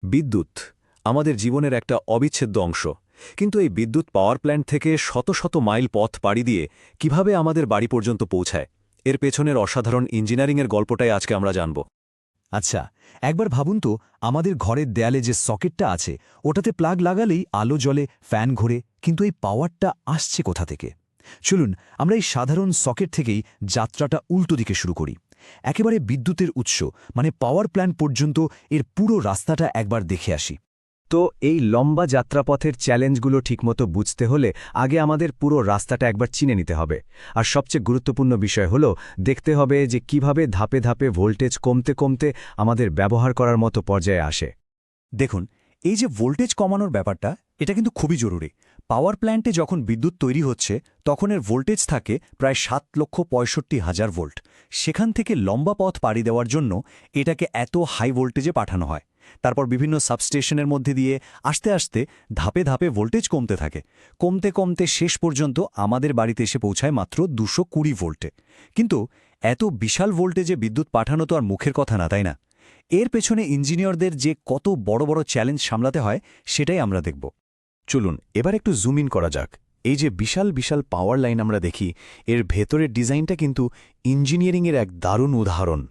বিদ্যুৎ আমাদের জীবনের একটা অবিচ্ছেদ্য অংশ, কিন্তু এই বিদ্যুৎ পাওয়ার প্ল্যান্ট থেকে শত শত মাইল পথ পাড়ি দিয়ে কিভাবে আমাদের বাড়ি পর্যন্ত পৌঁছায়, এর পেছনের অসাধারণ ইঞ্জিনিয়ারিংয়ের গল্পটাই আজকে আমরা জানব। আচ্ছা, একবার ভাবুন তো, আমাদের ঘরের দেয়ালে যে সকেটটা আছে ওটাতে প্লাগ লাগালেই আলো জ্বলে, ফ্যান ঘোরে, কিন্তু এই পাওয়ারটা আসছে কোথা থেকে? চলুন আমরা এই সাধারণ সকেট থেকেই যাত্রাটা উল্টো দিকে শুরু করি। একেবারে বিদ্যুতের উৎস মানে পাওয়ার প্ল্যান্ট পর্যন্ত এর পুরো রাস্তাটা একবার দেখে আসি। তো এই লম্বা যাত্রাপথের চ্যালেঞ্জগুলো ঠিকমতো বুঝতে হলে আগে আমাদের পুরো রাস্তাটা একবার চিনে নিতে হবে। আর সবচেয়ে গুরুত্বপূর্ণ বিষয় হলো দেখতে হবে যে কিভাবে ধাপে ধাপে ভোল্টেজ কমতে কমতে আমাদের ব্যবহার করার মতো পর্যায়ে আসে। দেখুন, এই যে ভোল্টেজ কমানোর ব্যাপারটা, এটা কিন্তু খুবই জরুরি। পাওয়ার প্ল্যান্টে যখন বিদ্যুৎ তৈরি হচ্ছে তখন এর ভোল্টেজ থাকে প্রায় 7,65,000 ভোল্ট। সেখান থেকে লম্বা পথ পাড়ি দেওয়ার জন্য এটাকে এত হাই ভোল্টেজে পাঠানো হয়। তারপর বিভিন্ন সাবস্টেশনের মধ্যে দিয়ে আস্তে আস্তে ধাপে ধাপে ভোল্টেজ কমতে থাকে, কমতে কমতে শেষ পর্যন্ত আমাদের বাড়িতে এসে পৌঁছায় মাত্র 220 ভোল্টে। কিন্তু এত বিশাল ভোল্টেজে বিদ্যুৎ পাঠানো তো আর মুখের কথা না, তাই না? এর পেছনে ইঞ্জিনিয়ারদের যে কত বড় বড় চ্যালেঞ্জ সামলাতে হয় সেটাই আমরা দেখব। চলুন এবার একটু জুম ইন করা যাক। এই যে বিশাল বিশাল পাওয়ার লাইন আমরা দেখি, এর ভেতরের ডিজাইনটা কিন্তু ইঞ্জিনিয়ারিংয়ের এক দারুণ উদাহরণ।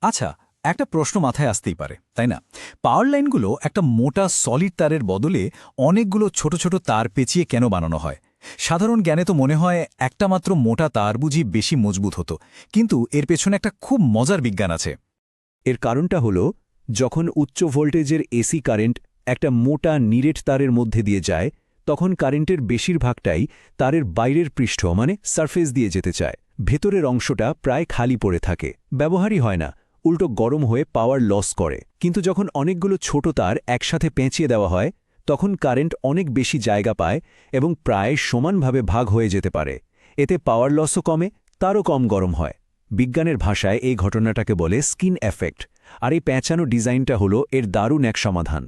আচ্ছা, একটা প্রশ্ন মাথায় আসতেই পারে, তাই না? পাওয়ার লাইনগুলো একটা মোটা সলিড তারের বদলে অনেকগুলো ছোট ছোট তার পেঁচিয়ে কেন বানানো হয়? সাধারণ জ্ঞানে তো মনে হয় একটা মাত্র মোটা তার বুঝি বেশি মজবুত হতো, কিন্তু এর পেছনে একটা খুব মজার বিজ্ঞান আছে। এর কারণটা হলো, যখন উচ্চ ভোল্টেজের এসি কারেন্ট একটা মোটা নিরেট তারের মধ্যে দিয়ে যায়, তখন কারেন্টের বেশিরভাগটাই তারের বাইরের পৃষ্ঠ মানে সারফেস দিয়ে যেতে চায়। ভেতরের অংশটা প্রায় খালি পড়ে থাকে, ব্যবহারই হয় না, উল্টো গরম হয়ে পাওয়ার লস করে। কিন্তু যখন অনেকগুলো ছোট তার একসাথে পেঁচিয়ে দেওয়া হয়, তখন কারেন্ট অনেক বেশি জায়গা পায় এবং প্রায় সমানভাবে ভাগ হয়ে যেতে পারে। এতে পাওয়ার লসও কমে, তারও কম গরম হয়। বিজ্ঞানের ভাষায় এই ঘটনাটাকে বলে স্কিন এফেক্ট, আর এই প্যাঁচানো ডিজাইনটা হলো এর দারুণ এক সমাধান।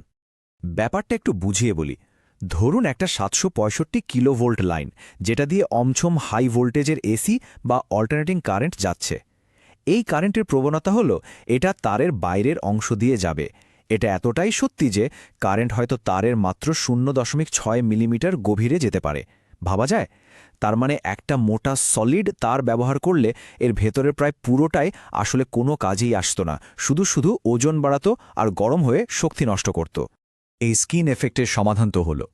ব্যাপারটা একটু বুঝিয়ে বলি। ধরুন একটা 765 কিলোভোল্ট লাইন, যেটা দিয়ে অমছম হাই ভোল্টেজের এসি বা অল্টারনেটিং কারেন্ট যাচ্ছে। এই কারেন্টের প্রবণতা হলো এটা তারের বাইরের অংশ দিয়ে যাবে। এটা এতটাই সত্যি যে কারেন্ট হয়তো তারের মাত্র 0.6 মিলিমিটার গভীরে যেতে পারে। ভাবা যায়? তার মানে একটা মোটা সলিড তার ব্যবহার করলে এর ভেতরের প্রায় পুরোটাই আসলে কোনো কাজেই আসতো না, শুধু শুধু ওজন বাড়াতো আর গরম হয়ে শক্তি নষ্ট করত। এই স্কিন এফেক্টের সমাধান তো হলো,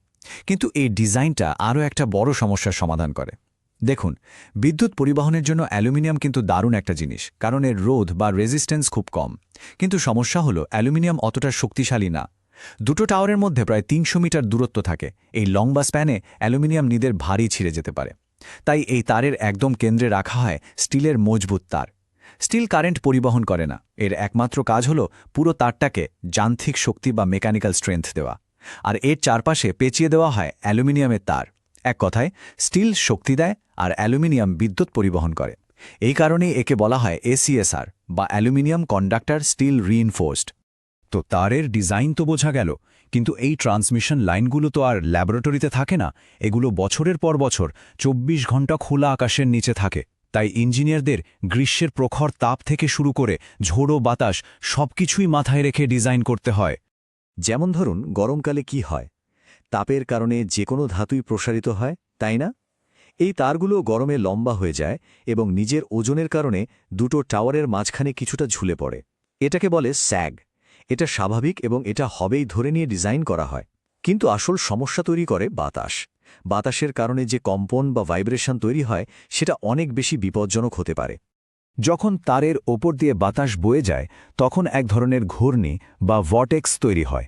কিন্তু এই ডিজাইনটা আরও একটা বড় সমস্যার সমাধান করে। দেখুন, বিদ্যুৎ পরিবহনের জন্য অ্যালুমিনিয়াম কিন্তু দারুণ একটা জিনিস, কারণ এর রোধ বা রেজিস্ট্যান্স খুব কম। কিন্তু সমস্যা হলো অ্যালুমিনিয়াম অতটা শক্তিশালী না। দুটো টাওয়ারের মধ্যে প্রায় 300 মিটার দূরত্ব থাকে। এই লম্বা স্প্যানে অ্যালুমিনিয়াম নিদের ভারী ছিঁড়ে যেতে পারে। তাই এই তারের একদম কেন্দ্রে রাখা হয় স্টিলের মজবুত তার। স্টিল কারেন্ট পরিবহন করে না, এর একমাত্র কাজ হল পুরো তারটাকে যান্ত্রিক শক্তি বা মেকানিক্যাল স্ট্রেংথ দেওয়া। আর এর চারপাশে পেঁচিয়ে দেওয়া হয় অ্যালুমিনিয়ামের তার। এক কথায়, স্টিল শক্তি দেয় আর অ্যালুমিনিয়াম বিদ্যুৎ পরিবহন করে। এই কারণেই একে বলা হয় এসিএসআর বা অ্যালুমিনিয়াম কন্ডাক্টর স্টিল রিইনফোর্সড। তো তারের ডিজাইন তো বোঝা গেল, কিন্তু এই ট্রান্সমিশন লাইনগুলো তো আর ল্যাবরেটরিতে থাকে না। এগুলো বছরের পর বছর 24 ঘন্টা খোলা আকাশের নিচে থাকে। তাই ইঞ্জিনিয়ারদের গ্রীষ্মের প্রখর তাপ থেকে শুরু করে ঝোড়ো বাতাস সবকিছুই মাথায় রেখে ডিজাইন করতে হয়। যেমন ধরুন, গরমকালে কি হয়? তাপের কারণে যে কোনো ধাতুই প্রসারিত হয়, তাই না? এই তারগুলো গরমে লম্বা হয়ে যায় এবং নিজের ওজনের কারণে দুটো টাওয়ারের মাঝখানে কিছুটা ঝুলে পড়ে। এটাকে বলে স্যাগ। এটা স্বাভাবিক এবং এটা হবেই ধরে নিয়ে ডিজাইন করা হয়। কিন্তু আসল সমস্যা তৈরি করে বাতাস। বাতাসের কারণে যে কম্পন বা ভাইব্রেশন তৈরি হয় সেটা অনেক বেশি বিপজ্জনক হতে পারে। যখন তারের ওপর দিয়ে বাতাস বয়ে যায়, তখন এক ধরনের ঘূর্ণি বা ভর্টেক্স তৈরি হয়।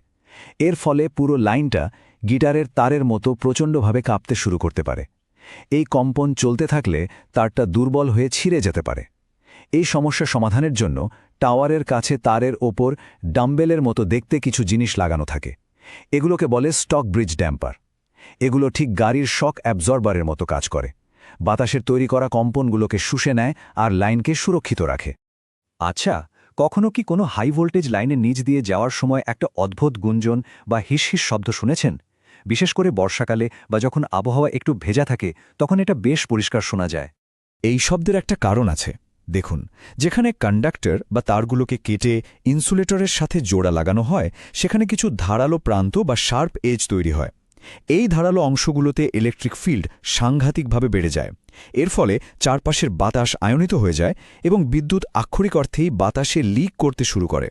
এর ফলে পুরো লাইনটা গিটারের তারের মতো প্রচণ্ডভাবে কাঁপতে শুরু করতে পারে। এই কম্পন চলতে থাকলে তারটা দুর্বল হয়ে ছিঁড়ে যেতে পারে। এই সমস্যা সমাধানের জন্য টাওয়ারের কাছে তারের ওপর ডাম্বেলের মতো দেখতে কিছু জিনিস লাগানো থাকে। এগুলোকে বলে স্টক ব্রিজ ড্যাম্পার। এগুলো ঠিক গাড়ির শক অ্যাবজর্বারের মতো কাজ করে। বাতাসের তৈরি করা কম্পনগুলোকে শুষে নেয় আর লাইনকে সুরক্ষিত রাখে। আচ্ছা, কখনো কি কোনো হাই ভোল্টেজ লাইনের নিচ দিয়ে যাওয়ার সময় একটা অদ্ভুত গুঞ্জন বা হিসহিস শব্দ শুনেছেন? বিশেষ করে বর্ষাকালে বা যখন আবহাওয়া একটু ভেজা থাকে, তখন এটা বেশ পরিষ্কার শোনা যায়। এই শব্দের একটা কারণ আছে। দেখুন, যেখানে কন্ডাক্টর বা তারগুলোকে কেটে ইনসুলেটরের সাথে জোড়া লাগানো হয় সেখানে কিছু ধারালো প্রান্ত বা শার্প এজ তৈরি হয়। এই ধারালো অংশগুলোতে ইলেকট্রিক ফিল্ড সাংঘাতিকভাবে বেড়ে যায়। এর ফলে চারপাশের বাতাস আয়নিত হয়ে যায় এবং বিদ্যুৎ আক্ষরিক অর্থেই বাতাসে লিক করতে শুরু করে।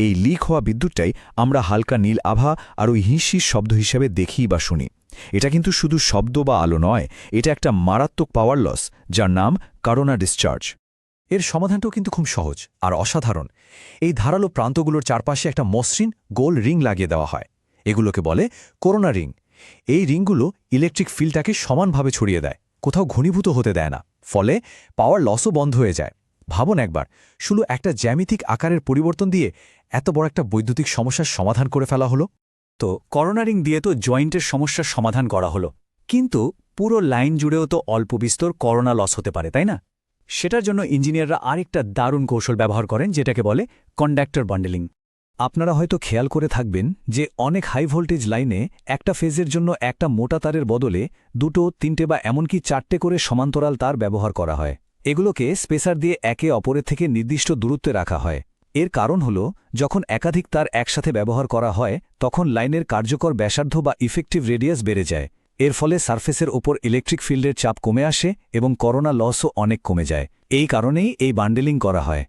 এই লিক হওয়া বিদ্যুৎটাই আমরা হালকা নীল আভা আর ওই হিসির শব্দ হিসেবে দেখি বা শুনি। এটা কিন্তু শুধু শব্দ বা আলো নয়, এটা একটা মারাত্মক পাওয়ার লস, যার নাম করোনা ডিসচার্জ। এর সমাধানটাও কিন্তু খুব সহজ আর অসাধারণ। এই ধারালো প্রান্তগুলোর চারপাশে একটা মসৃণ গোল রিং লাগিয়ে দেওয়া হয়। এগুলোকে বলে করোনা রিং। এই রিংগুলো ইলেকট্রিক ফিল্ডটাকে সমানভাবে ছড়িয়ে দেয়, কোথাও ঘনীভূত হতে দেয় না। ফলে পাওয়ার লসও বন্ধ হয়ে যায়। ভাবুন একবার, শুধু একটা জ্যামিতিক আকারের পরিবর্তন দিয়ে এত বড় একটা বৈদ্যুতিক সমস্যার সমাধান করে ফেলা হলো। তো করোনা রিং দিয়ে তো জয়েন্টের সমস্যার সমাধান করা হলো, কিন্তু পুরো লাইন জুড়েও তো অল্প বিস্তর করোনা লস হতে পারে, তাই না? সেটার জন্য ইঞ্জিনিয়াররা আরেকটা দারুণ কৌশল ব্যবহার করেন, যেটাকে বলে কন্ডাক্টর বান্ডেলিং। আপনারা হয়তো খেয়াল করে থাকবেন যে অনেক হাই ভোল্টেজ লাইনে একটা ফেজের জন্য একটা মোটা তারের বদলে 2, 3 বা এমনকি 4টে করে সমান্তরাল তার ব্যবহার করা হয়। এগুলোকে স্পেসার দিয়ে একে অপরের থেকে নির্দিষ্ট দূরত্বে রাখা হয়। এর কারণ হল, যখন একাধিক তার একসাথে ব্যবহার করা হয় তখন লাইনের কার্যকর ব্যাসার্ধ বা ইফেক্টিভ রেডিয়াস বেড়ে যায়। এর ফলে সারফেসের ওপর ইলেকট্রিক ফিল্ডের চাপ কমে আসে এবং করোনা লসও অনেক কমে যায়। এই কারণেই এই বান্ডেলিং করা হয়।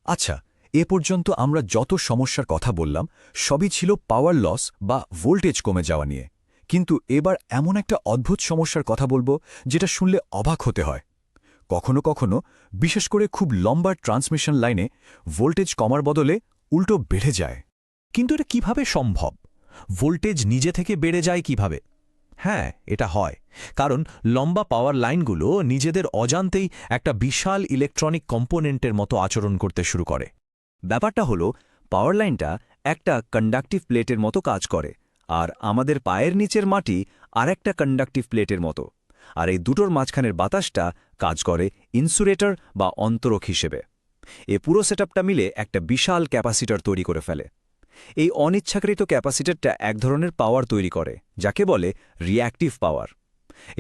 আচ্ছা, এ পর্যন্ত আমরা যত সমস্যার কথা বললাম সবই ছিল পাওয়ার লস বা ভোল্টেজ কমে যাওয়া নিয়ে। কিন্তু এবার এমন একটা অদ্ভুত সমস্যার কথা বলবো যেটা শুনলে অবাক হতে হয়। কখনো কখনো, বিশেষ করে খুব লম্বা ট্রান্সমিশন লাইনে, ভোল্টেজ কমার বদলে উল্টো বেড়ে যায়। কিন্তু এটা কিভাবে সম্ভব? ভোল্টেজ নিজে থেকে বেড়ে যায় কিভাবে? হ্যাঁ, এটা হয় কারণ লম্বা পাওয়ার লাইনগুলো নিজেদের অজান্তেই একটা বিশাল ইলেকট্রনিক কম্পোনেন্টের মতো আচরণ করতে শুরু করে। ব্যাপারটা হলো, পাওয়ার লাইনটা একটা কন্ডাক্টিভ প্লেটের মতো কাজ করে, আর আমাদের পায়ের নিচের মাটি আরেকটা কন্ডাক্টিভ প্লেটের মতো। আর এই দুটোর মাঝখানের বাতাসটা কাজ করে ইনসুলেটর বা অন্তরক হিসেবে। এ পুরো সেটআপটা মিলে একটা বিশাল ক্যাপাসিটর তৈরি করে ফেলে। এই অনিচ্ছাকৃত ক্যাপাসিটরটা এক ধরনের পাওয়ার তৈরি করে, যাকে বলে রিঅ্যাক্টিভ পাওয়ার।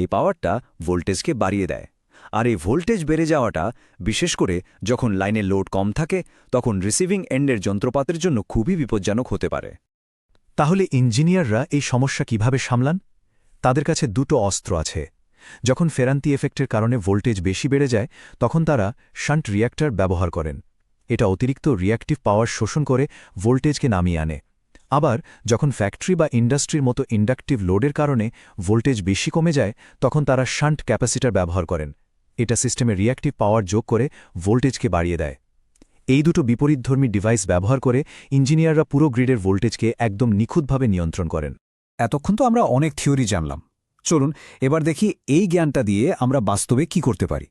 এই পাওয়ারটা ভোল্টেজকে বাড়িয়ে দেয়। আর এই ভোল্টেজ বেড়ে যাওয়াটা, বিশেষ করে যখন লাইনের লোড কম থাকে, তখন রিসিভিং এন্ডের যন্ত্রপাতের জন্য খুবই বিপজ্জনক হতে পারে। তাহলে ইঞ্জিনিয়াররা এই সমস্যা কিভাবে সামলান? তাদের কাছে দুটো অস্ত্র আছে। যখন ফেরান্তি এফেক্টের কারণে ভোল্টেজ বেশি বেড়ে যায় তখন তারা শান্ট রিঅ্যাক্টর ব্যবহার করেন। এটা অতিরিক্ত রিঅ্যাক্টিভ পাওয়ার শোষণ করে ভোল্টেজকে নামিয়ে আনে। আবার যখন ফ্যাক্টরি বা ইন্ডাস্ট্রির মতো ইন্ডাকটিভ লোডের কারণে ভোল্টেজ বেশি কমে যায় তখন তারা শান্ট ক্যাপাসিটর ব্যবহার করেন। এটা সিস্টেমে রিঅ্যাক্টিভ পাওয়ার যোগ করে ভোল্টেজকে বাড়িয়ে দেয়। এই দুটো বিপরীতধর্মী ডিভাইস ব্যবহার করে ইঞ্জিনিয়াররা পুরো গ্রিডের ভোল্টেজকে একদম নিখুঁতভাবে নিয়ন্ত্রণ করেন। এতক্ষণ তো আমরা অনেক থিওরি জানলাম। চলুন এবার দেখি এই জ্ঞানটা দিয়ে আমরা বাস্তবে কি করতে পারি।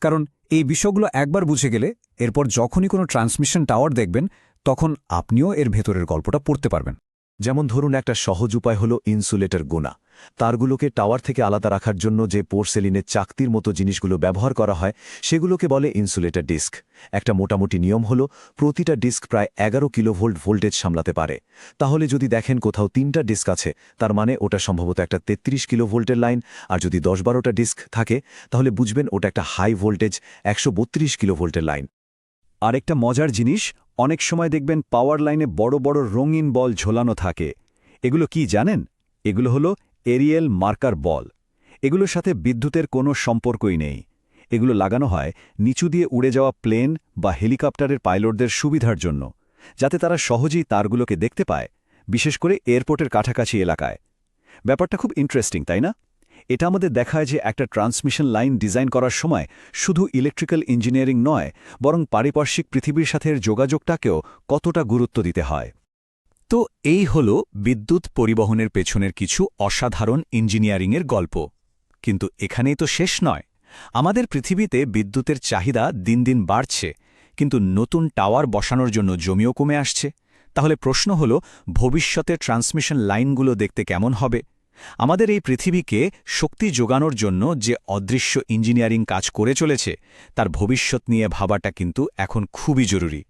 কারণ এই বিষয়গুলো একবার বুঝে গেলে এরপর যখনই কোনো ট্রান্সমিশন টাওয়ার দেখবেন তখন আপনিও এর ভেতরের গল্পটা পড়তে পারবেন। যেমন ধরুন, একটা সহজ উপায় হল ইনসুলেটর গোনা। তারগুলোকে টাওয়ার থেকে আলাদা রাখার জন্য যে পোর্সেলিনের চাকতির মতো জিনিসগুলো ব্যবহার করা হয় সেগুলোকে বলে ইনসুলেটর ডিস্ক। একটা মোটামুটি নিয়ম হল, প্রতিটা ডিস্ক প্রায় 11 কিলোভোল্ট ভোল্টেজ সামলাতে পারে। তাহলে যদি দেখেন কোথাও 3টা ডিস্ক আছে, তার মানে ওটা সম্ভবত একটা 33 কিলোভোল্টের লাইন। আর যদি 10-12টা ডিস্ক থাকে তাহলে বুঝবেন ওটা একটা হাই ভোল্টেজ 132 কিলোভোল্টের লাইন। আরেকটা মজার জিনিস, অনেক সময় দেখবেন পাওয়ার লাইনে বড় বড় রঙিন বল ঝোলানো থাকে। এগুলো কি জানেন? এগুলো হলো এরিয়েল মার্কার বল। এগুলোর সাথে বিদ্যুতের কোনো সম্পর্কই নেই। এগুলো লাগানো হয় নিচু দিয়ে উড়ে যাওয়া প্লেন বা হেলিকপ্টারের পাইলটদের সুবিধার জন্য, যাতে তারা সহজেই তারগুলোকে দেখতে পায়, বিশেষ করে এয়ারপোর্টের কাছাকাছি এলাকায়। ব্যাপারটা খুব ইন্টারেস্টিং, তাই না? এটা আমাদের দেখায় যে একটা ট্রান্সমিশন লাইন ডিজাইন করার সময় শুধু ইলেকট্রিক্যাল ইঞ্জিনিয়ারিং নয়, বরং পারিপার্শ্বিক পৃথিবীর সাথে যোগাযোগটাকেও কতটা গুরুত্ব দিতে হয়। তো এই হল বিদ্যুৎ পরিবহনের পেছনের কিছু অসাধারণ ইঞ্জিনিয়ারিংয়ের গল্প। কিন্তু এখানেই তো শেষ নয়। আমাদের পৃথিবীতে বিদ্যুতের চাহিদা দিন দিন বাড়ছে, কিন্তু নতুন টাওয়ার বসানোর জন্য জমিও কমে আসছে। তাহলে প্রশ্ন হল, ভবিষ্যতে ট্রান্সমিশন লাইনগুলো দেখতে কেমন হবে? আমাদের এই পৃথিবীকে শক্তি যোগানোর জন্য যে অদৃশ্য ইঞ্জিনিয়ারিং কাজ করে চলেছে তার ভবিষ্যৎ নিয়ে ভাবাটা কিন্তু এখন খুবই জরুরি।